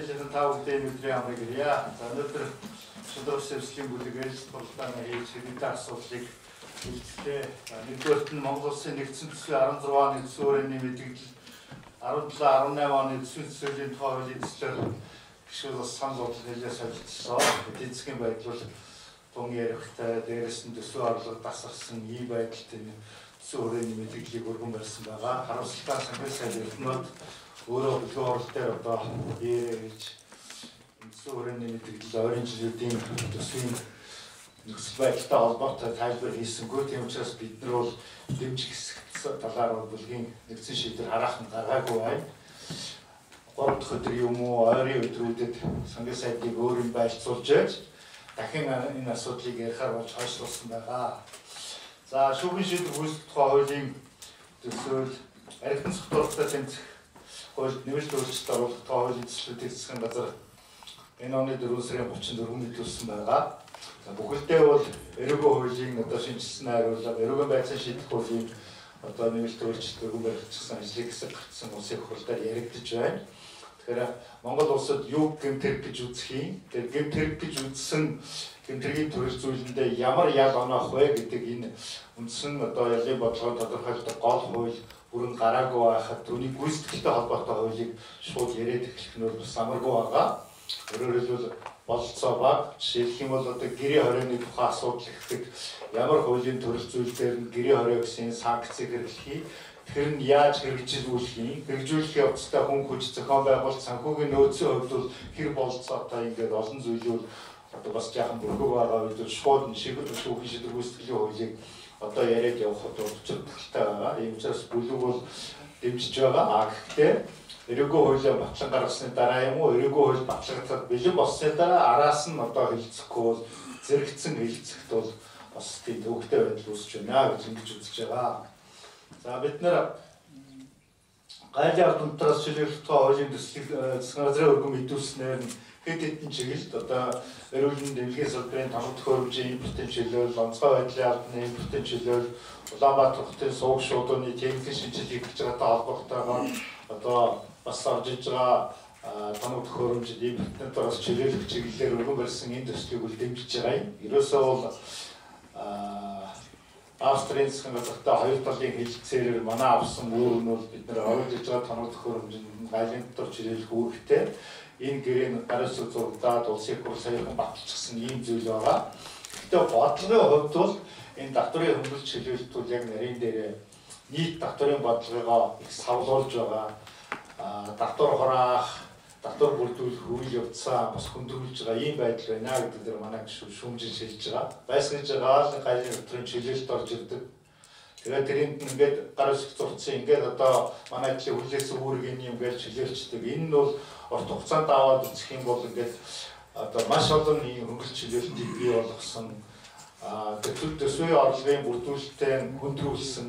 мэдээлэл та бүхэн өдрийн амрыг ирье. За өнөөдөр шударгасэрслийн бүлэгээр болтойн хийж хэдэн асуудлыг хэлцлээ. Нэгдүгээрт нь Монгол Улсын нэгдсэн төсвийн 16 оны төсвийн хүрээний мэдээлэл 17-18 оны төсвийн төсвийн тухай хуулийн төслөөр гишүүн бас санал бодлого хэлээ солилцсон. Эдийн засгийн байдал тун ярихтай дээрээс нь төсвийн орлого дасарсан ийм байдалд энэ төсвийн хүрээний мэдээллийг өргөн барьсан байгаа. Харамсалтай санхүү сайн эрдэнэт өөрөө бүлгийн орол дээр одоо яаж төсвийн хүрээний мэдээлэл ойрын жилийн төсвийн нөхцөл байдалтай холбоотой тайлбар хийсэнгүй. Тийм учраас бид нар бол дэмжих хэсэгт талаар бүлгийн нэгдсэн шийдвэр хараахан гаргаагүй байна. 3 дахь өдөр юм уу ойрын өдрүүдэд сангийн сайдыг өөрийн байлцуулж дахин энэ асуудлыг ярихаар болж хойшлуулсан байгаа. За шүүхийн шийдвэр үүсгэх тухай хуулийн төсөөл архитектурын сурталчилгааны тэмцэх хууль нэмэлт өөрчлөлт оруулах тухай хуулийн төслүүдийг засгийн газар энэ оны 4 сарын 34-нд нийлүүлсэн байгаа. За бүхэлдээ бол эрүүгийн хуулийн одоо шинжилсэн хариулга, эрүүгийн байцаан шийдэх хуулийн одоо нэмэлт өөрчлөлт өргөн баригдсан ажлыг хэсэг гаргасан улсын хурлаар яригдж байна. Тэгэхээр Монгол улсад юу гэмтэрэг гэж үзэх юм? Тэр гэмтэрэг гэж үзсэн гэмтэргийн төрөл зүйлэндээ ямар ял оноох вэ гэдэг энэ үндсэн одоо ялын бодлогоо тодорхойлдог гол хууль бүрэн гараагүй байхад түүний гүйцэтгэлтэй холбоотой хуулийг шууд яриад эхлэх нь бас амаргүй байгаа. Өөрөөр хэлбэл бололцоо баг жишээлх юм бол одоо гэрээ хорионы тухай асуудал ихдэг ямар хуулийн төрөл зүйл дээр нь гэрээ хорио гэсэн санкцийг хэрэглэхий тэр нь яаж хэрэгжүүлэх юм хэрэгжүүлэх явцдаа хүн хүч зохион байгуулалт санхүүгийн нөөцийн хувьд бол хэр бололцоотой ингээд олон зүйлүүд одоо бас жаахан бүрхэг байгаа үед шууд шийдвэр шүүхийн шийдвэр гүйцэтгэлийн хуулийг одоо яриад явахд учиртай байгаа. Ийм учраас бүлэг бол дэмжиж байгаа. Гэхдээ эрүүгийн хуулийг батлан гаргасны дараа юм уу эрүүгийн хууль батлагдаад бэлэн болсны дараа араас нь одоо хэлцэхгүй бол зэрэгцэн хэлцэхт бол бас тийм төвөгтэй байдал үүсэж байна гэж ингэж үзэж байгаа. За бид нэр гайлын ард унтраас чөлөөлөх хуулийн төслийг засгийн газрын өргөн мэдүүлснээр хэд хэдэн чиглэлд одоо эрүүл мэндийн салбарын томд төхөөрөмжийн импортын чөлөөл, онцгой байдлын албаны импортын чөлөөл, Улаанбаатар хотын сувг шуудууны техникийн шинжилгээг хийж байгаатай холбоотойгоор одоо бас орж иж байгаа томд төхөөрөмжид импортын тоос чөлөөлөх чиглэлээр өргөн барьсан энэ төслийг үл дэмжиж байгаа юм. Ерөөсөө бол Австрийн засгийн газартай хоёр талын хэлэлцээрээр манай авсан үүр нь бол бид нэр оруулж иж байгаа томд төхөөрөмжинд гайлын дотор чөлөөлөх үүрэгтэй энэ гэрээний гараас зурдаад улсын хурл саяхан баталчихсан ийм зүйл байгаа. Гэхдээ бодлогын хувьд бол энэ татврын хөнгөлөлт чөлөөлөлт бол яг нарийн дээр нийт татврын бодлогоо их савлуулж байгаа. Татвар хураах, татвар бүрдүүлэх үйл явцаа бас хөндрүүлж байгаа ийм байдал байна гэдэг дээр манай шүүмжин шилж байгаа. Байсгаж байгаа гайлын татрын чөлөөлөлт орж ирдэг. Тэгээд тэрэнд ингээд гар үсэг зурцсан ингээд одоо манай ажлын хүлээсэн үүргийн юм гэж чөлөөлчдөг. Энэ нь бол урт хугацаанд аваад үзэх юм бол ингээд одоо маш олон ийм хөнгөлөлт чөлөөлтийг бий болгосон төсвийн орлогын бүрдүүлэлтээ хөндрүүлсэн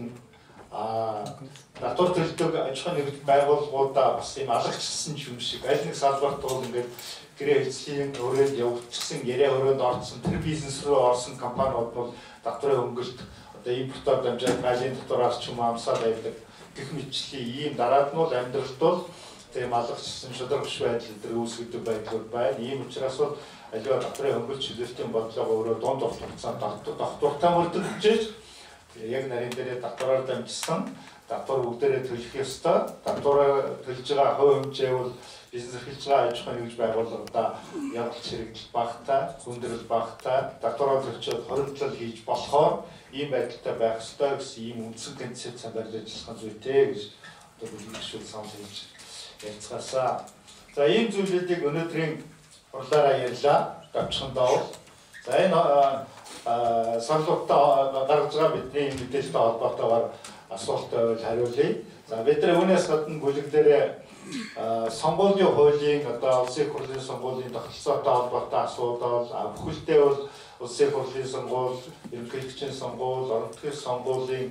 татвар төлдөг аж ахуйн нэгж байгууллагуудаа бас ийм алагчсан юм шиг аль нэг салбарт бол ингээд гэрээ хэлцлийн өрөөнд явуулчихсан яриа өрөөнд орсон тэр бизнес руу орсон компаниуд бол татврын хөнгөлөлт одоо импортоор дамжаад гайлын татвараас ч юм амсаад байдаг гэх мэтчлийн ийм дараад нь бол амьдралд бол тийм алагчсан шударгаш байдал дээр үүсгэж байдлууд байна. Ийм учраас бол аливаа татврын хөнгөлөлт чөлөөлтийн бодлого өөрөө дунд урт хугацаанд тогтвортой мөрдөж яг нарийн дээр татвараар дамжсан татвар бүгдээрээ төлөх ёстой. Татвараа төлж байгаа хувь хэмжээ бол бизнес эрхэлж байгаа аж ахуйн нэгж байгууллагуудаа ялгч хэрэгдэл багтаа, хүндрэл багтаа, татвараа төлчөөд хоригдлол хийж болохоор ийм байдалтай байх ёстой гэсэн ийм үндсэн концепц барьж ажиллах зүйтэй гэж одоо бүлэг гишүүн санал хэлж ярилцгаасаа. За ийм зүйлүүдийг өнөөдрийн хурлаараа ярьлаа. Давчхандаа бол за энэ саналуудаа гаргаж байгаа бидний мэдээлэлтэй холбоотойгоор асуулт байвал хариулъя. За бид нар үүнээс гадна бүлэг дээр сонгуулийн хуулийн одоо улсын хурлын сонгуулийн тогтолцоотой холбоотой асуудал бүхэлдээ бол улсын хурлын сонгуул, ерөнхийлөгчийн сонгуул, орон нутгийн сонгуулийн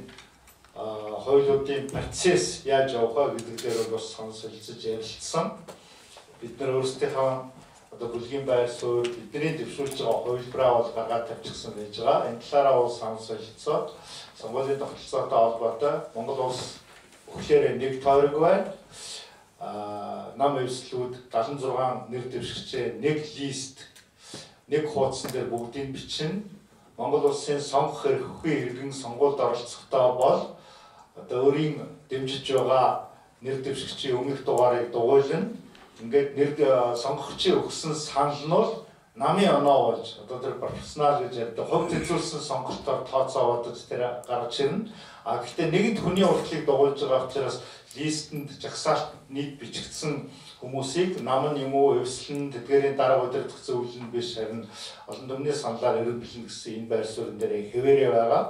хуулиудын процесс яаж явах вэ гэдэг дээр бас санал солилцож ярилцсан. Бид нар өөрсдийнхөө одоо бүлгийн байр суурь бидний дэвшүүлж байгаа хувилбараа бол гаргаад тавьчихсан байж байгаа. Энэ талаараа бол санал солилцоод сонгуулийн тогтолцоотой холбоотой Монгол улс өгөхлөөр нэг тойрог байна. нам эвслүүд 76 нэр дэвшигчээ нэг лист нэг хуудсан дээр бүгдийг бичнэ. Монгол улсын сонгох эрхгүй иргэн сонгуульд оролцохдоо бол одоо өөрийн дэмжиж байгаа нэр дэвшигчийн өмнөх дугаарыг дугуйлна. Ингээд нэр сонгогчийн өгсөн санал нь бол намын оноо болж одоо тэр профессионал гэж ярьдаг хувь зэзүүлсэн сонголтоор тооцоогоод тэр гарч ирнэ. Гэхдээ нэгэнт хүний уртлыг дугуйлж байгаа учраас листэнд жагсаалт нийт бичигдсэн хүмүүсийг нам нь юм уу эвслэн тэдгээрийн дарга удирдах зөвлөл нь биш харин олон түмний саналаар өргөдлөн гэсэн энэ байр суурин дээр хэвээрээ байгаа.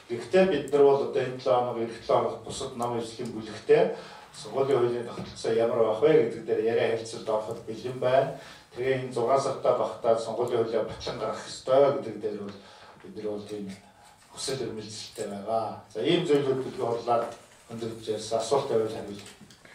Гэхдээ бид нар бол одоо энэ 7 хоног эх 7 хоног бусад нам эвслийн бүлэгтэй сургуулийн хуулийн тогтолцоо ямар байх вэ гэдэг дээр яриа харилцалд ороход бэлэн байна. Тэгээ энэ 6 сартаа багтаад сургуулийн хуулиа батлан гаргах ёстой гэдэг дээр бол бид нар бол тийм хүсэл эрмэлзэлтэй байгаа. За ийм зүйлүүд бидний хурлаар өндөрлөж ярьсан асуулт тавьж хариулъя.